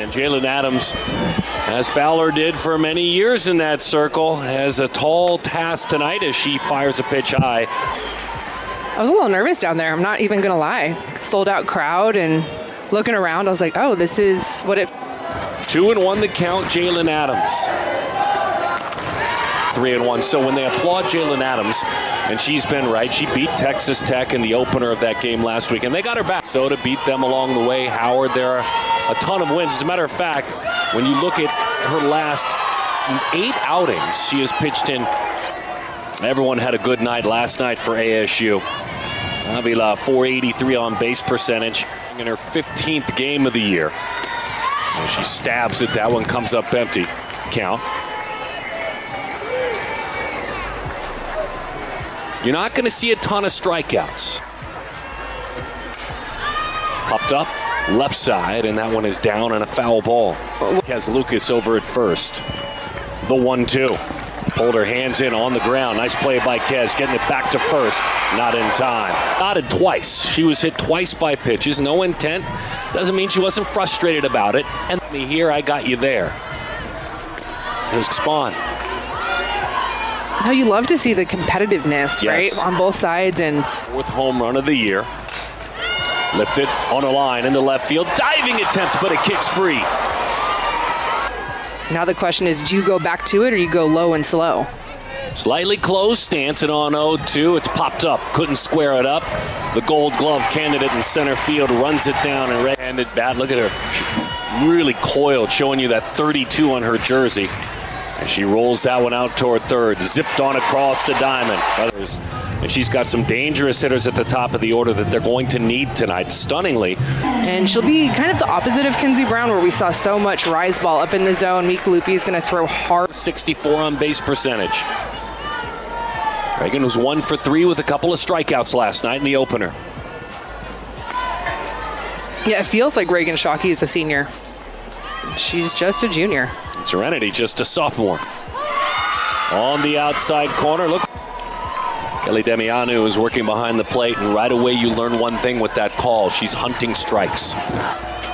And Jalen Adams, as Fowler did for many years in that circle, has a tall task tonight as she fires a pitch high. I was a little nervous down there. I'm not even going to lie. Sold out crowd, and looking around, I was like, oh, this is what it... 2-1 the count, Jalen Adams. 3-1. So when they applaud Jalen Adams, and she's been right, she beat Texas Tech in the opener of that game last week, and they got her back. So to beat them along the way, Howard, there are a ton of wins. As a matter of fact, when you look at her last 8 outings she has pitched in, everyone had a good night last night for ASU. Avila, 483 on base percentage in her 15th game of the year. And she stabs it. That one comes up empty. Count. You're not going to see a ton of strikeouts. Popped up, left side, and that one is down and a foul ball. Has Lucas over at first. The 1-2. Pulled her hands in on the ground. Nice play by Kez, getting it back to first. Not in time. Nodded twice. She was hit twice by pitches. No intent. Doesn't mean she wasn't frustrated about it. And me here, I got you there. Here's Spawn. How you love to see the competitiveness, Yes. right, on both sides. And 4th home run of the year. Lifted on a line in the left field. Diving attempt, but it kicks free. now the question is, do you go back to it or you go low and slow? Slightly closed stance and on 0-2. It's popped up. Couldn't square it up. The Gold Glove candidate in center field runs it down and right-handed bat. Look at her. She really coiled, showing you that 32 on her jersey. And she rolls that one out toward third. Zipped on across to Diamond. And she's got some dangerous hitters at the top of the order that they're going to need tonight, stunningly. And she'll be kind of the opposite of Kinsey Brown, where we saw so much rise ball up in the zone. Mika Lupi is going to throw hard. 64 on base percentage. Reagan was 1 for 3 with a couple of strikeouts last night in the opener. Yeah, it feels like Reagan Shockey is a senior. She's just a junior. Serenity just a sophomore. On the outside corner, look. Kelly Demianu is working behind the plate, and right away you learn one thing with that call. She's hunting strikes.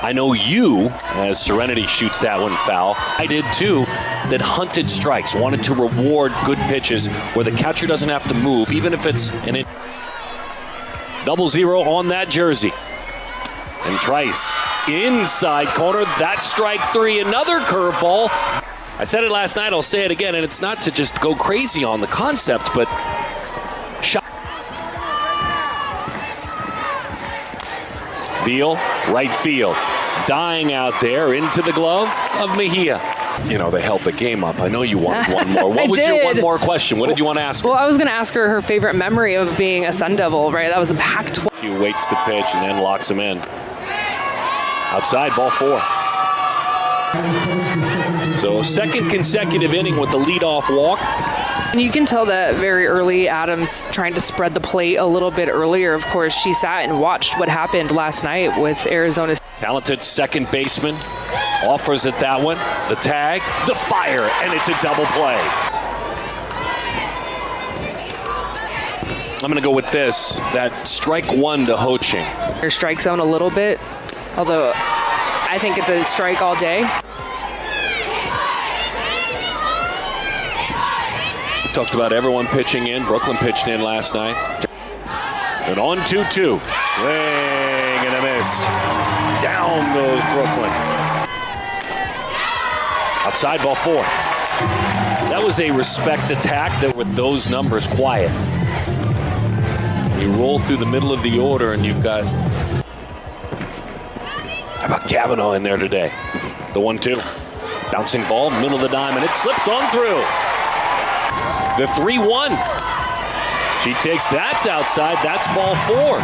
I know you, as Serenity shoots that one foul, I did too, that hunted strikes, wanted to reward good pitches where the catcher doesn't have to move, even if it's an 0-0 on that jersey. And Trice, inside corner, that's strike 3, another curveball. I said it last night, I'll say it again, and it's not to just go crazy on the concept, but shot. Beal, right field, dying out there into the glove of Mejia. You know, they held the game up. I know you wanted one more. What was your one more question? What did you want to ask her? Well, I was going to ask her favorite memory of being a Sun Devil, right? That was a Pac-12. She waits the pitch and then locks him in. Outside, ball 4. So second consecutive inning with the leadoff walk. And you can tell that very early, Adams trying to spread the plate a little bit earlier. Of course, she sat and watched what happened last night with Arizona. Talented second baseman. Offers at that one. The tag, the fire, and it's a double play. I'm going to go with this. That strike 1 to Ho Ching. Her strike zone a little bit, although I think it's a strike all day. Talked about everyone pitching in. Brooklyn pitched in last night. And on 2-2. Swing and a miss. Down goes Brooklyn. Outside, ball 4. That was a respect attack that with those numbers quiet. You roll through the middle of the order and you've got, how about Kavanaugh in there today? The 1-2. Bouncing ball, middle of the diamond. It slips on through. The 3-1. She takes that's outside. That's ball 4.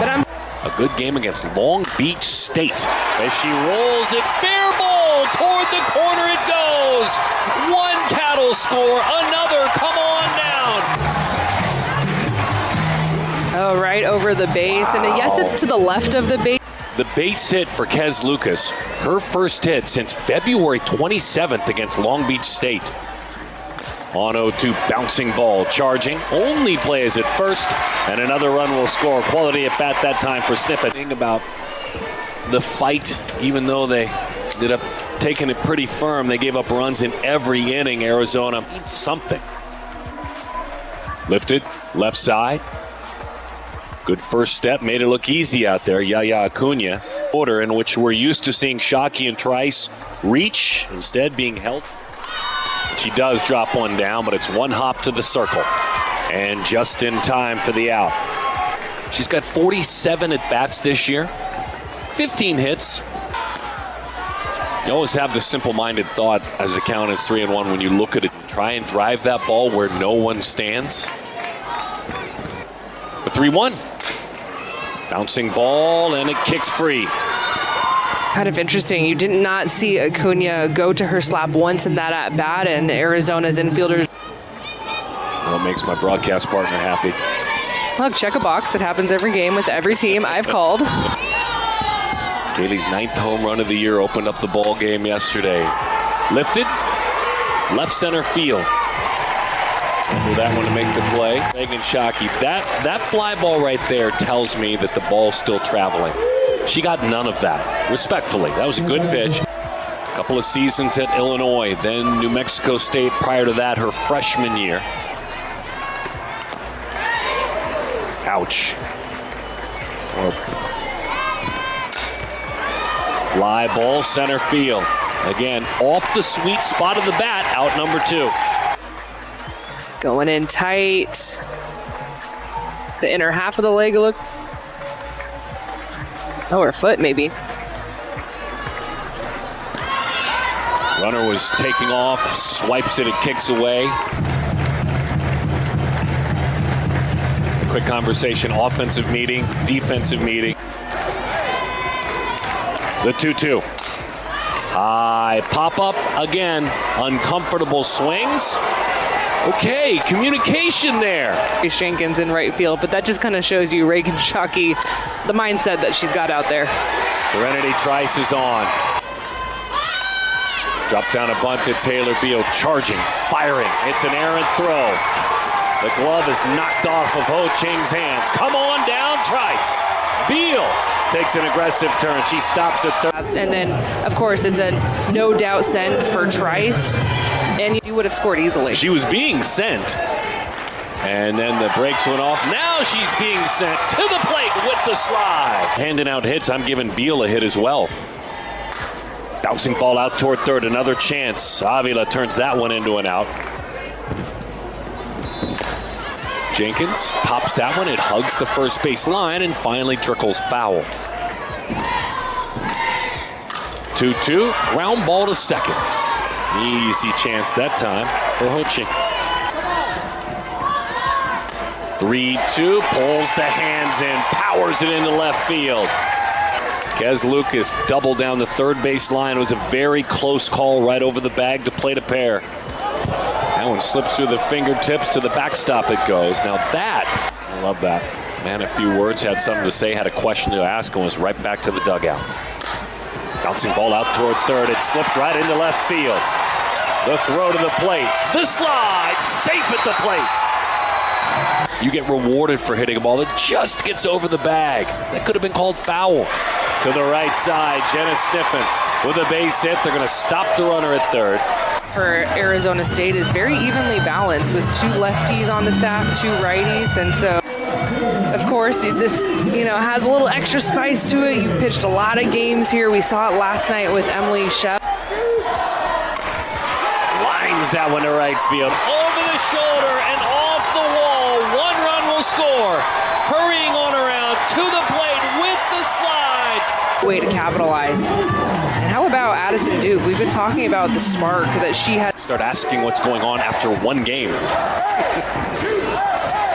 But I'm a good game against Long Beach State. As she rolls it, fair ball toward the corner it goes. One Cattle score, another come on down. Oh, right over the base. Wow. And yes, it's to the left of the base. The base hit for Kez Lucas. Her first hit since February 27th against Long Beach State. On 0-2, bouncing ball, charging. Only plays at first, and another run will score. Quality at bat that time for Sniffet. Thing about the fight, even though they ended up taking it pretty firm. They gave up runs in every inning. Arizona needs something. Lifted, left side. Good first step, made it look easy out there. Yaya Acuna. Order in which we're used to seeing Shockey and Trice reach, instead being held. She does drop one down, but it's one hop to the circle. And just in time for the out. She's got 47 at-bats this year, 15 hits. You always have the simple-minded thought as the count is 3-1 when you look at it. Try and drive that ball where no one stands. The 3-1. Bouncing ball, and it kicks free. Kind of interesting. You did not see Acuna go to her slap once in that at-bat, and Arizona's infielders. Well, it makes my broadcast partner happy. Look, check a box. It happens every game with every team I've called. Kaylee's 9th home run of the year opened up the ball game yesterday. Lifted, left center field. For that one to make the play. Megan Shockey, that fly ball right there tells me that the ball's still traveling. She got none of that. Respectfully, that was a good pitch. A couple of seasons at Illinois, then New Mexico State prior to that, her freshman year. Ouch. Fly ball, center field. Again, off the sweet spot of the bat, out number 2. Going in tight. The inner half of the leg look. Oh, her foot maybe. Runner was taking off, swipes it, it kicks away. Quick conversation, offensive meeting, defensive meeting. The 2-2. High pop-up again, uncomfortable swings. Okay, communication there. Jenkins in right field, but that just kind of shows you Reagan Shockey, the mindset that she's got out there. Serenity Trice is on. Drop down a bunt to Taylor Beal, charging, firing. It's an errant throw. The glove is knocked off of Ho Ching's hands. Come on down, Trice. Beal takes an aggressive turn. She stops at third. And then, of course, it's a no-doubt send for Trice, and you would have scored easily. She was being sent, and then the brakes went off. Now she's being sent to the plate with the slide. Handing out hits, I'm giving Beal a hit as well. Bouncing ball out toward third, another chance. Avila turns that one into an out. Jenkins tops that one. It hugs the first base line and finally trickles foul. 2-2, ground ball to second. Easy chance that time for Ho Ching. 3-2, pulls the hands in, powers it into left field. Kez Lucas doubled down the third base line. It was a very close call right over the bag to plate a pair. That one slips through the fingertips to the backstop it goes. Now that, I love that. Man, a few words, had something to say, had a question to ask, and was right back to the dugout. Bouncing ball out toward third. It slips right into left field. The throw to the plate. The slide, safe at the plate. You get rewarded for hitting a ball that just gets over the bag. That could have been called foul. To the right side, Jenna Sniffen with a base hit. They're going to stop the runner at third. For Arizona State is very evenly balanced with 2 lefties on the staff, 2 righties, and so of course this has a little extra spice to it. You've pitched a lot of games here. We saw it last night with Emily Shep. Lines that one to right field, over the shoulder and off the wall. 1 run will score. Hurrying on around to the plate with the slide. Way to capitalize. And how about Addison Duke? We've been talking about the spark that she had. Start asking what's going on after 1 game.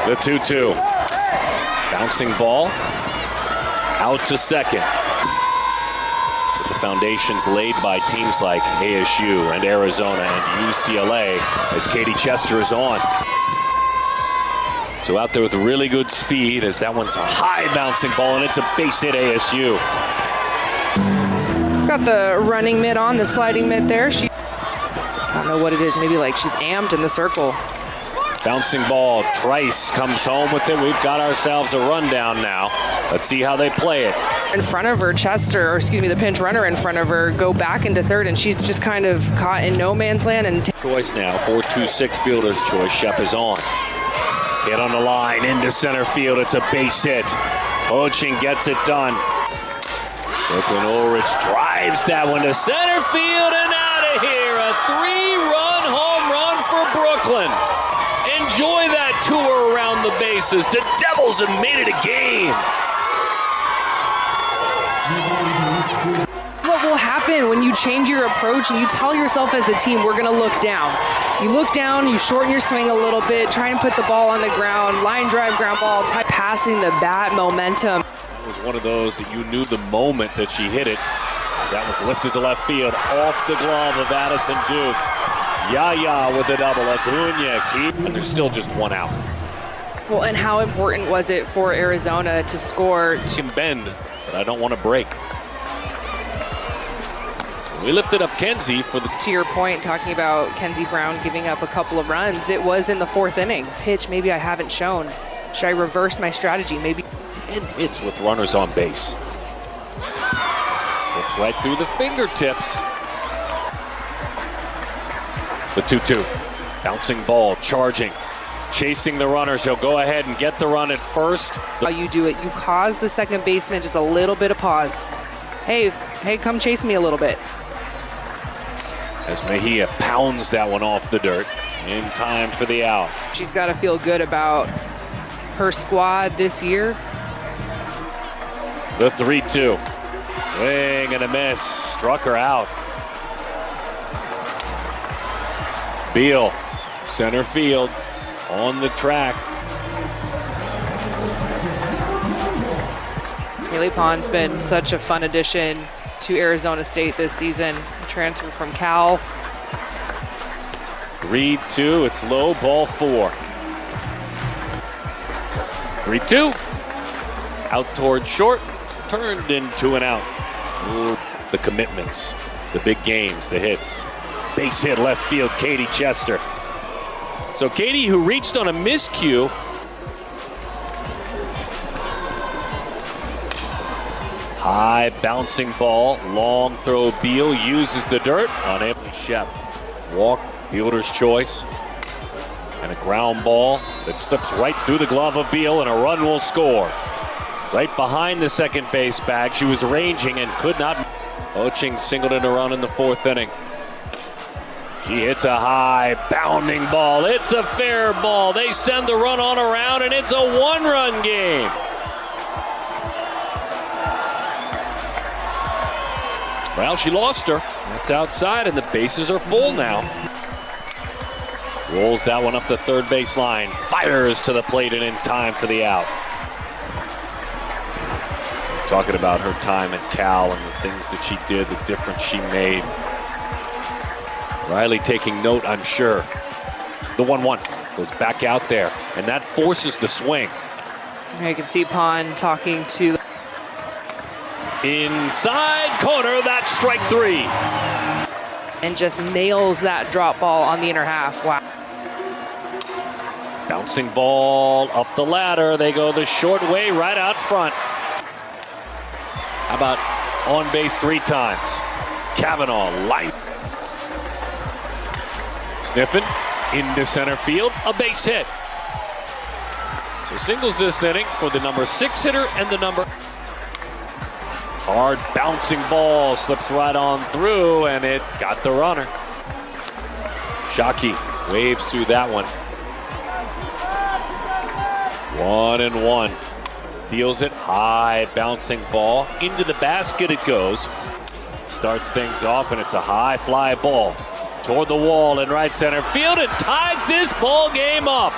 The 2-2. Bouncing ball. Out to second. The foundations laid by teams like ASU and Arizona and UCLA as Katie Chester is on. So out there with really good speed as that one's a high bouncing ball and it's a base hit ASU. Got the running mitt on, the sliding mitt there. I don't know what it is, maybe like she's amped in the circle. Bouncing ball, Trice comes home with it. We've got ourselves a rundown now. Let's see how they play it. in front of her, Chester, or excuse me, the pinch runner in front of her, go back into third, and she's just kind of caught in no man's land. And choice now, 4-2-6 fielder's choice. Shep is on. Hit on the line, into center field. It's a base hit. Oching gets it done. Brooklyn Ulrich drives that one to center field and out of here. A 3-run home run for Brooklyn. Enjoy that tour around the bases. The Devils have made it a game. what will happen when you change your approach and you tell yourself as a team, we're going to look down. You look down, you shorten your swing a little bit, try and put the ball on the ground, line drive, ground ball, passing the bat, momentum. It was one of those that you knew the moment that she hit it. That was lifted to left field, off the glove of Addison Duke. Yaya with a double, Acuna keep, and there's still just one out. Well, and how important was it for Arizona to score? Can bend, but I don't want to break. We lifted up Kenzie for the... To your point, talking about Kenzie Brown giving up a couple of runs, it was in the fourth inning. Pitch maybe I haven't shown. Should I reverse my strategy? Maybe 10 hits with runners on base. Slips right through the fingertips. The 2-2. Bouncing ball, charging, chasing the runners. He'll go ahead and get the run at first. How you do it, you cause the second baseman just a little bit of pause. Hey, come chase me a little bit. As Mejia pounds that one off the dirt in time for the out. She's got to feel good about her squad this year. The 3-2. Swing and a miss. Struck her out. Beal, center field, on the track. Haley Pond's been such a fun addition to Arizona State this season. Transfer from Cal. 3-2, it's low, ball 4. 3-2, out toward short, turned into an out. Ooh, the commitments, the big games, the hits. Base hit left field, Katie Chester. So Katie, who reached on a miscue, high bouncing ball, long throw. Beal uses the dirt, unable. Shep, walk, fielder's choice, and a ground ball that slips right through the glove of Beal, and a run will score. Right behind the second base bag, she was ranging and could not. Oching singled in a run in the fourth inning. She hits a high bounding ball. It's a fair ball. They send the run on around, and it's a one-run game. Well, she lost her. That's outside, and the bases are full now. Rolls that one up the third base line. Fires to the plate and in time for the out. Talking about her time at Cal and the things that she did, the difference she made. Riley taking note, I'm sure. The 1-1 goes back out there, and that forces the swing. Here you can see Pond talking to... Inside corner, that's strike 3. And just nails that drop ball on the inner half. Wow. Bouncing ball up the ladder. They go the short way right out front. How about on base 3 times? Kavanaugh line. Sniffin into center field, a base hit. So singles this inning for the number 6 hitter and the number... Hard bouncing ball slips right on through, and it got the runner. Shockey waves through that one. 1-1. Deals it high, bouncing ball. Into the basket it goes. Starts things off, and it's a high fly ball toward the wall in right center field and ties this ball game up.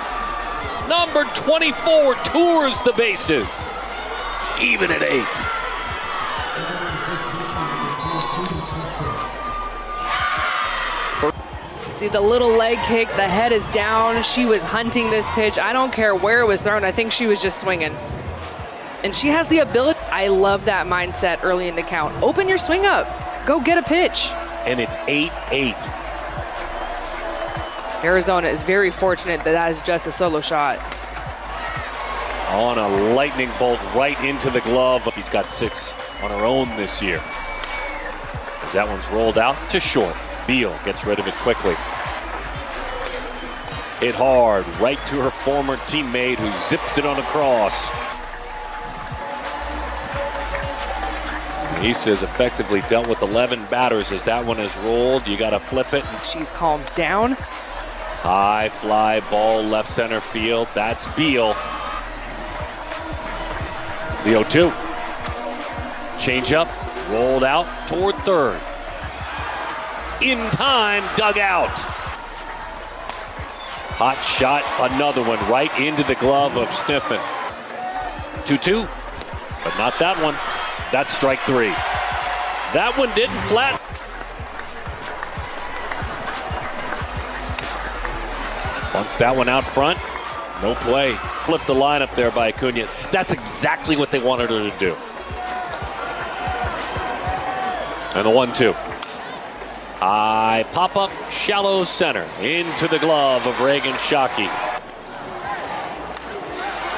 Number 24 tours the bases. Even at 8. See the little leg kick, the head is down. She was hunting this pitch. I don't care where it was thrown. I think she was just swinging. And she has the ability. I love that mindset early in the count. Open your swing up. Go get a pitch. And it's 8-8. Arizona is very fortunate that is just a solo shot. on a lightning bolt right into the glove. She's got 6 on her own this year. As that one's rolled out to short. Beal gets rid of it quickly. Hit hard right to her former teammate who zips it on across. Isa's effectively dealt with 11 batters as that one has rolled. You got to flip it. She's calmed down. High fly ball left center field. That's Beal. The 0-2. Change up, rolled out toward third. In time, dug out. Hot shot, another one right into the glove of Sniffen. 2-2, but not that one. That's strike 3. That one didn't flat. Once that one out front, no play. Flip the lineup there by Acuna. That's exactly what they wanted her to do. And the 1-2. High pop-up, shallow center. Into the glove of Reagan Shockey.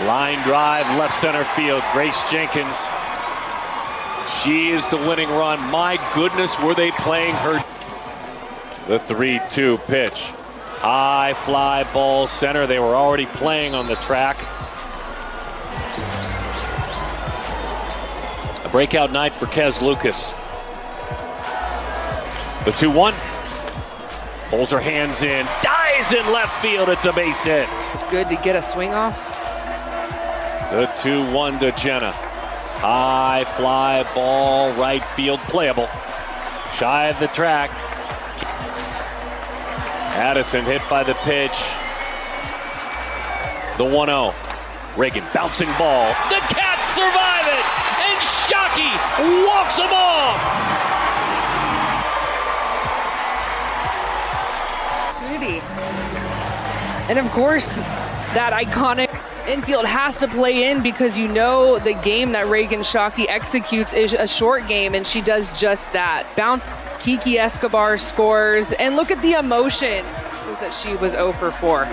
Line drive, left center field. Grace Jenkins. She is the winning run. My goodness, were they playing her. The 3-2 pitch. High fly ball center. They were already playing on the track. A breakout night for Kez Lucas. The 2-1. Pulls her hands in. Dives in left field. It's a base hit. It's good to get a swing off. The 2-1 to Jenna. High fly ball right field playable. Shy of the track. Addison hit by the pitch. The 1-0. Reagan bouncing ball. The Cats survive it! And Shockey walks them off! And of course, that iconic infield has to play in because you know the game that Reagan Shockey executes is a short game, and she does just that. Bounce. Kiki Escobar scores, and look at the emotion that she was 0 for 4.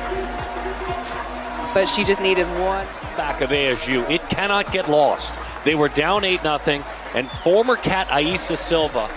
But she just needed one. Back of ASU, it cannot get lost. They were down 8-0, and former Cat Aisa Silva